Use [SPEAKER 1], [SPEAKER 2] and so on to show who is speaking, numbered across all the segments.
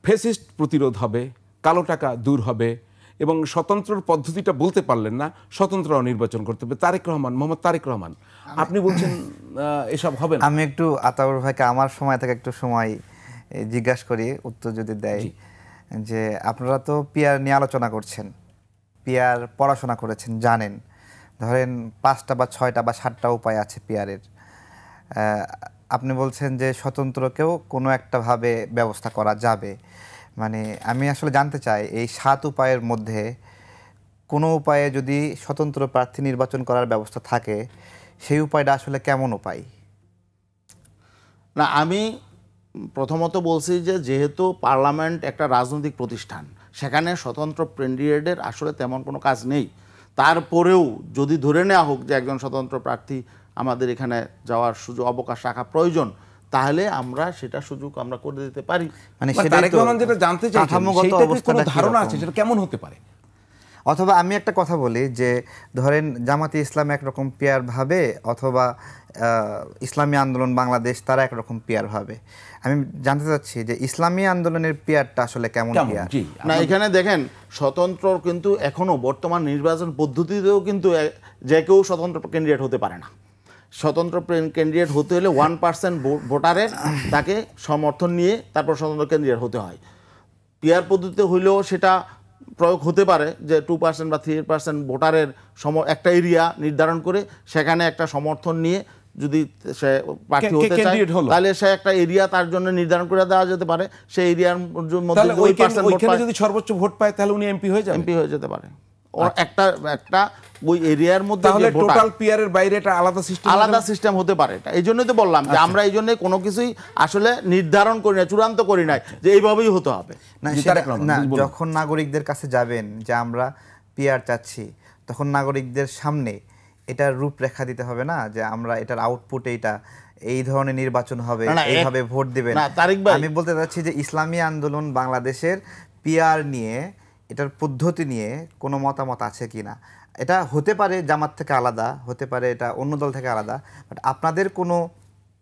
[SPEAKER 1] Fascist প্রতিরোধ হবে, কালো টাকা দূর হবে, এবং স্বতন্ত্র পদ্ধতিটা বলতে পারলেন না, স্বতন্ত্র নির্বাচন করতে হবে। মোহাম্মদ তারেক রহমান, আপনি বলছেন এসব হবে না।
[SPEAKER 2] আমি একটু আতাউর ভাইকে আমার সময় থেকে একটু সময় জিজ্ঞাসা করি, উত্তর যদি দেয়। যে আপনারা তো পিয়ার নিয়ে আলোচনা করছেন, পিয়ার পড়াশোনা করেছেন, জানেন ধরেন 5টা বা 6টা বা 7টা উপায় আছে পিয়ারের। আপনি বলছেন যে স্বতন্ত্রকেও কোনো একটা ভাবে ব্যবস্থা করা যাবে। মানে আমি আসলে জানতে চাই এই 7 উপায়ের মধ্যে কোনো উপায়ে যদি স্বতন্ত্র প্রার্থী নির্বাচন করার ব্যবস্থা থাকে, সেই উপায়টা আসলে কেমন উপায়?
[SPEAKER 3] না, আমি প্রথমত বলছি যে যেহেতু পার্লামেন্ট একটা রাজনৈতিক প্রতিষ্ঠান, সেখানে স্বতন্ত্র ক্যান্ডিডেটের আসলে তেমন কোনো কাজ নেই। তারপরেও যদি ধরে নেওয়া হোক যে একজন স্বতন্ত্র প্রার্থী আমাদের এখানে যাওয়ার সুযোগ অবকাশ রাখা প্রয়োজন, তাহলে আমরা সেটা সুযোগ আমরা করে দিতে পারি।
[SPEAKER 1] মানে তারেক রহমান যেটা জানতে চাইছেন সেইটার কোনো ধারণা আছে সেটা কেমন হতে পারে?
[SPEAKER 2] অথবা আমি একটা কথা বলি যে ধরেন জামাতে ইসলাম একরকম পিয়ার ভাবে, অথবা ইসলামী আন্দোলন বাংলাদেশ তারা একরকম পিয়ার ভাবে। আমি জানতে চাচ্ছি যে ইসলামী আন্দোলনের পিয়ারটা আসলে কেমন পিয়ার?
[SPEAKER 3] না, এখানে দেখেন স্বতন্ত্র কিন্তু এখনো বর্তমান নির্বাচন পদ্ধতিতেও কিন্তু যে কেউ স্বতন্ত্র ক্যান্ডিডেট হতে পারে না। স্বতন্ত্র ক্যান্ডিডেট হতে হলে 1% ভোটারের তাকে সমর্থন নিয়ে তারপর স্বতন্ত্র ক্যান্ডিডেট হতে হয়। পিয়ার পদ্ধতিতে হইলেও সেটা প্রয়োগ হতে পারে যে 2% বা 3% ভোটারের একটা এরিয়া নির্ধারণ করে সেখানে একটা সমর্থন নিয়ে যদি সে প্রার্থী হতে চায় তাহলে সে একটা এরিয়া তার জন্য নির্ধারণ করে দেওয়া যেতে পারে। সেই এরিয়ার মধ্যে
[SPEAKER 1] ওইখানে যদি সর্বোচ্চ ভোট পায় তাহলে উনি এমপি হয়ে যেতে পারে।
[SPEAKER 3] একটা ওই এরিয়ার মধ্যে
[SPEAKER 1] তাহলে টোটাল পিয়ারের বাইরে এটা
[SPEAKER 3] আলাদা সিস্টেম হতে পারে। এটা এই জন্যই তো বললাম যে আমরা এই জন্য কোনো কিছুই আসলে নির্ধারণ করি না, চূড়ান্ত করি নাই যে এইভাবেই হতে হবে
[SPEAKER 2] না। যখন নাগরিকদের কাছে যাবেন যে আমরা পিয়ার চাচ্ছি, তখন নাগরিকদের সামনে এটার রূপরেখা দিতে হবে না যে আমরা এটার আউটপুট এই ধরনের নির্বাচন হবে, এইভাবে ভোট দিবেন। আমি বলতে চাচ্ছি যে ইসলামী আন্দোলন বাংলাদেশের পিয়ার নিয়ে, এটার পদ্ধতি নিয়ে কোনো মতামত আছে কিনা? এটা হতে পারে জামাত থেকে আলাদা, হতে পারে এটা অন্য দল থেকে আলাদা, বাট আপনাদের কোনো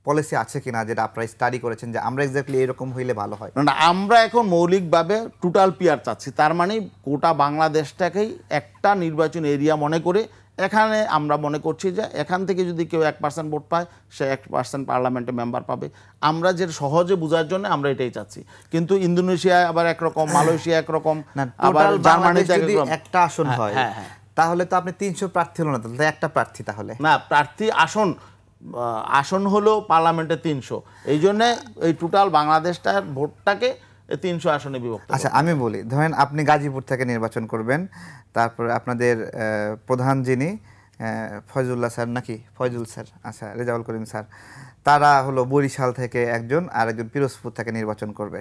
[SPEAKER 2] পলিসি আছে কিনা যেটা আপনারা স্টাডি করেছেন যে আমরা এক্স্যাক্টলি এরকম হইলে ভালো হয়?
[SPEAKER 3] না, আমরা এখন মৌলিকভাবে টোটাল পিয়ার চাচ্ছি। তার মানে গোটা বাংলাদেশটাকেই একটা নির্বাচন এরিয়া মনে করে এখানে আমরা মনে করছি যে এখান থেকে যদি কেউ 1% ভোট পায় সে 1% পার্লামেন্টে মেম্বার পাবে। আমরা যে সহজে বোঝার জন্য আমরা এটাই চাচ্ছি। কিন্তু ইন্দোনেশিয়া আবার একরকম, মালয়েশিয়া একরকম, আবার জার্মানিতে একরকম।
[SPEAKER 2] একটা আসন হয়, তাহলে তো আপনি 300 প্রার্থী হলো না, তাহলে একটা প্রার্থী। তাহলে
[SPEAKER 3] না, প্রার্থী আসন হলো পার্লামেন্টে 300। এই জন্য এই টোটাল বাংলাদেশটার ভোটটাকে 300 আসনে বিভক্ত।
[SPEAKER 2] আচ্ছা, আমি বলি ধরেন আপনি গাজীপুর থেকে নির্বাচন করবেন, তারপরে আপনাদের প্রধান যিনি ফয়জুল্লাহ স্যার নাকি ফয়জুল স্যার, আচ্ছা রেজাউল করিম স্যার, তারা হলো বরিশাল থেকে একজন, আর একজন পিরোজপুর থেকে নির্বাচন করবে।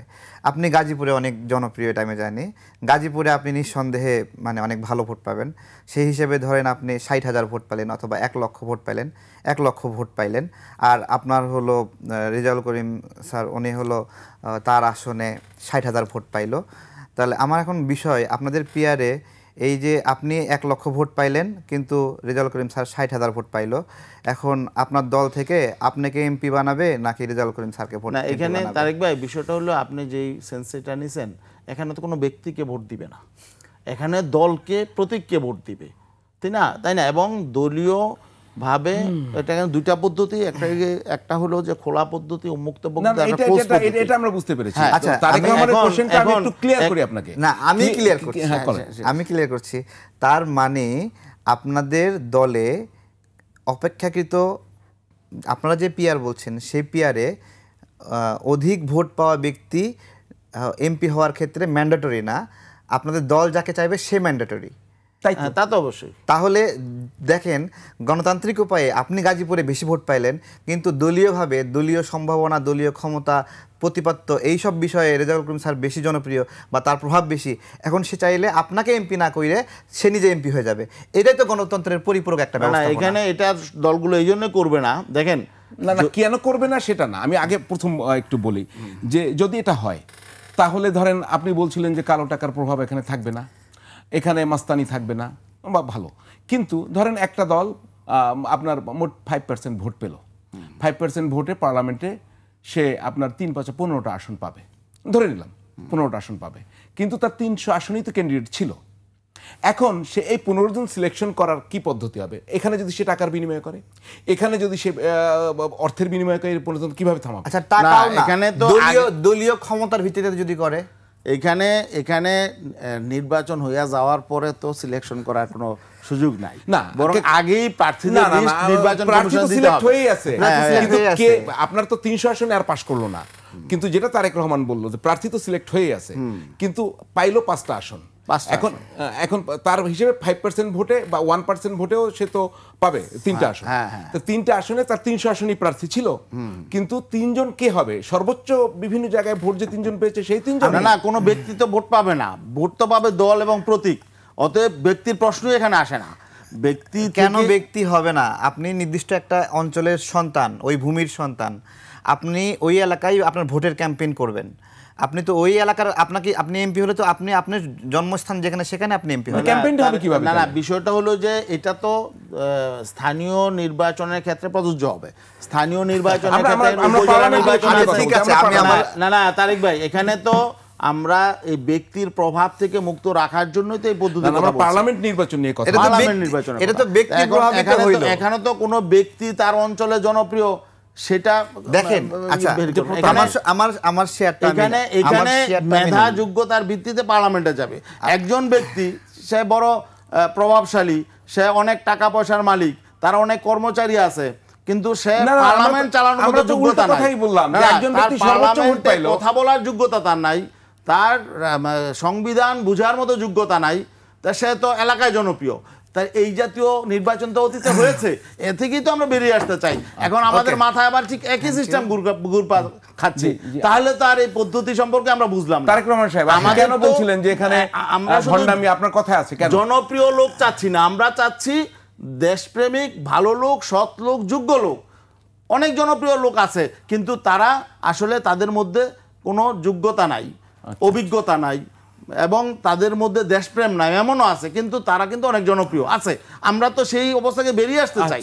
[SPEAKER 2] আপনি গাজীপুরে অনেক জনপ্রিয়, টাইমে যায়নি, গাজীপুরে আপনি নিঃসন্দেহে মানে অনেক ভালো ভোট পাবেন। সেই হিসেবে ধরেন আপনি 60,000 ভোট পেলেন, অথবা 1 লক্ষ ভোট পাইলেন, 1 লক্ষ ভোট পাইলেন। আর আপনার হলো রেজাউল করিম স্যার, উনি হলো তার আসনে 60,000 ভোট পাইল। তাহলে আমার এখন বিষয়, আপনাদের পিয়ারে এই যে আপনি 1 লক্ষ ভোট পাইলেন, কিন্তু রেজাউল করিম স্যার 60,000 ভোট পাইলো, এখন আপনার দল থেকে আপনাকে এমপি বানাবে নাকি রেজাউল করিম স্যারকে ভোট?
[SPEAKER 3] না, এখানে তারেক ভাই বিষয়টা হলো আপনি যেই সেন্সিটা নিছেন, এখানে তো কোনো ব্যক্তিকে ভোট দিবে না, এখানে দলকে, প্রতীককে ভোট দিবে, তাই না? এবং দলীয় ভাবে এটা দুইটা পদ্ধতি, একটা হলো যে খোলা পদ্ধতি, উন্মুক্ত পদ্ধতি।
[SPEAKER 1] এটা আমরা বুঝতে পেরেছি। আচ্ছা, তারেক রহমানের কোশ্চেনটা আমি একটু ক্লিয়ার করি আপনাকে।
[SPEAKER 2] না, আমি ক্লিয়ার করছি। তার মানে আপনাদের দলে অপেক্ষাকৃত, আপনারা যে পিয়ার বলছেন সেই পিয়ারে অধিক ভোট পাওয়া ব্যক্তি এমপি হওয়ার ক্ষেত্রে ম্যান্ডেটরি না, আপনাদের দল যাকে চাইবে সে ম্যান্ডেটরি।
[SPEAKER 3] তা তো অবশ্যই।
[SPEAKER 2] তাহলে দেখেন, গণতান্ত্রিক উপায়ে আপনি গাজীপুরে বেশি ভোট পাইলেন, কিন্তু দলীয়ভাবে দলীয় সম্ভাবনা, দলীয় ক্ষমতা, প্রতিপত্ত, এইসব বিষয়ে রেজাউল করিম স্যার বেশি জনপ্রিয় বা তার প্রভাব বেশি। এখন সে চাইলে আপনাকে এমপি না কইরে সে নিজে এমপি হয়ে যাবে। এটাই তো গণতন্ত্রের পরিপূরক একটা ব্যবস্থা।
[SPEAKER 3] এখানে এটা দলগুলো এই জন্য করবে না। দেখেন,
[SPEAKER 1] না কেন করবে না সেটা না, আমি আগে প্রথম একটু বলি যে যদি এটা হয় তাহলে ধরেন আপনি বলছিলেন যে কালো টাকার প্রভাব এখানে থাকবে না, এখানে মাস্তানি থাকবে না, বা ভালো। কিন্তু ধরেন একটা দল আপনার মোট 5% ভোট পেল, 5% ভোটে পার্লামেন্টে সে আপনার 3-5-15টা আসন পাবে, ধরে নিলাম 15টা আসন পাবে, কিন্তু তার 300 আসনই তো ক্যান্ডিডেট ছিল। এখন সে এই 15 জন সিলেকশন করার কি পদ্ধতি হবে? এখানে যদি সে টাকার বিনিময় করে, এখানে যদি সে অর্থের বিনিময় করে, 15 জন কিভাবে থামাবে?
[SPEAKER 2] আচ্ছা, টাকাও না,
[SPEAKER 3] এখানে তো
[SPEAKER 2] দলীয় ক্ষমতার ভিত্তিতে যদি করে,
[SPEAKER 3] এখানে নির্বাচন হইয়া যাওয়ার পরে তো সিলেকশন করার কোনো সুযোগ নাই,
[SPEAKER 1] না,
[SPEAKER 3] বরং আগেই প্রার্থীদের লিস্ট নির্বাচন
[SPEAKER 1] প্রার্থী তো
[SPEAKER 3] কমিশন দিতে
[SPEAKER 1] সিলেক্ট
[SPEAKER 3] হবে।
[SPEAKER 1] হয়েই আছে, কিন্তু
[SPEAKER 2] হয়ে
[SPEAKER 1] কে
[SPEAKER 2] আছে।
[SPEAKER 1] আপনার তো 300 আসনে আর পাস করলো না, কিন্তু যেটা তারেক রহমান বললো যে প্রার্থী তো সিলেক্ট হয়েই আছে, কিন্তু পাইলো 5টা আসন। এখন তার হিসেবে 5% ভোটে বা 1% ভোটেও সে তো পাবে 3টা আসন। তো 3টা আসনে তার 300 আসনই প্রার্থী ছিল, কিন্তু 3 জন কে হবে? সর্বোচ্চ বিভিন্ন জায়গায় ভোট যে 3 জন পেয়েছে সেই 3 জন
[SPEAKER 3] না, কোনো ব্যক্তি তো ভোট পাবে না, ভোট তো পাবে দল এবং প্রতীক। অতএব ব্যক্তির প্রশ্নই এখানে আসে না। ব্যক্তি
[SPEAKER 2] কেন ব্যক্তি হবে না? আপনি নির্দিষ্ট একটা অঞ্চলের সন্তান, ওই ভূমির সন্তান, আপনি ওই এলাকায় আপনার ভোটের ক্যাম্পেইন করবেন। আপনি তো ওই এলাকার, আপনি এমপি হলে তো আপনি আপনার জন্মস্থান যেখানে সেখানে আপনি এমপি হবেন।
[SPEAKER 1] ক্যাম্পেইনটা হবে কিভাবে?
[SPEAKER 3] না, বিষয়টা হলো যে এটা তো স্থানীয় নির্বাচনের ক্ষেত্রে প্রযোজ্য হবে। স্থানীয় নির্বাচনের ক্ষেত্রে উপজেলা নির্বাচন আছে।
[SPEAKER 2] ঠিক আছে, আমি
[SPEAKER 3] না তারেক ভাই, এখানে তো আমরা এই ব্যক্তির প্রভাব থেকে মুক্ত রাখার জন্যই তো এই পদ্ধতি কথা বলছি।
[SPEAKER 1] পার্লামেন্ট নির্বাচন নিয়ে কথা,
[SPEAKER 3] পার্লামেন্ট নির্বাচন,
[SPEAKER 2] এটা তো ব্যক্তি প্রভাবিত হইল।
[SPEAKER 3] এখানে তো কোনো ব্যক্তি তার অঞ্চলে জনপ্রিয় সেটা
[SPEAKER 2] দেখেন। আচ্ছা, আমার শেয়ারটা
[SPEAKER 3] এখানে মেধা যোগ্যতার ভিত্তিতে পার্লামেন্টে যাবে। একজন ব্যক্তি, সে বড় প্রভাবশালী, সে অনেক টাকা পয়সার মালিক, তার অনেক কর্মচারী আছে, কিন্তু সে পার্লামেন্ট চালানোর মতো যোগ্যতা নাই। কথা বলার যোগ্যতা তার নাই, তার সংবিধান বুঝার মতো যোগ্যতা নাই, তা সে তো এলাকায় জনপ্রিয়। তাই এই জাতীয় নির্বাচন তো অতীতে হয়েছে, এ থেকেই তো আমরা বেরিয়ে আসতে চাই। এখন আমাদের মাথায় আবার ঠিক একই সিস্টেম ঘুরপাক খাচ্ছে, তাহলে তো আর এই পদ্ধতি সম্পর্কে আমরা বুঝলাম না।
[SPEAKER 1] তারেক রহমান সাহেব, আপনি কেন বলছিলেন যে এখানে
[SPEAKER 3] আমরা
[SPEAKER 1] ভণ্ডামি? আপনার কথা আছে, কেন
[SPEAKER 3] জনপ্রিয় লোক চাচ্ছি না, আমরা চাচ্ছি দেশপ্রেমিক, ভালো লোক, সৎ লোক, যোগ্য লোক। অনেক জনপ্রিয় লোক আছে, কিন্তু তারা আসলে তাদের মধ্যে কোনো যোগ্যতা নাই, অভিজ্ঞতা নাই, এবং তাদের মধ্যে দেশপ্রেম নাই, এমনও আছে, কিন্তু তারা কিন্তু অনেক জনপ্রিয় আছে। আমরা তো সেই অবস্থাকে বেরিয়ে আসতে চাই।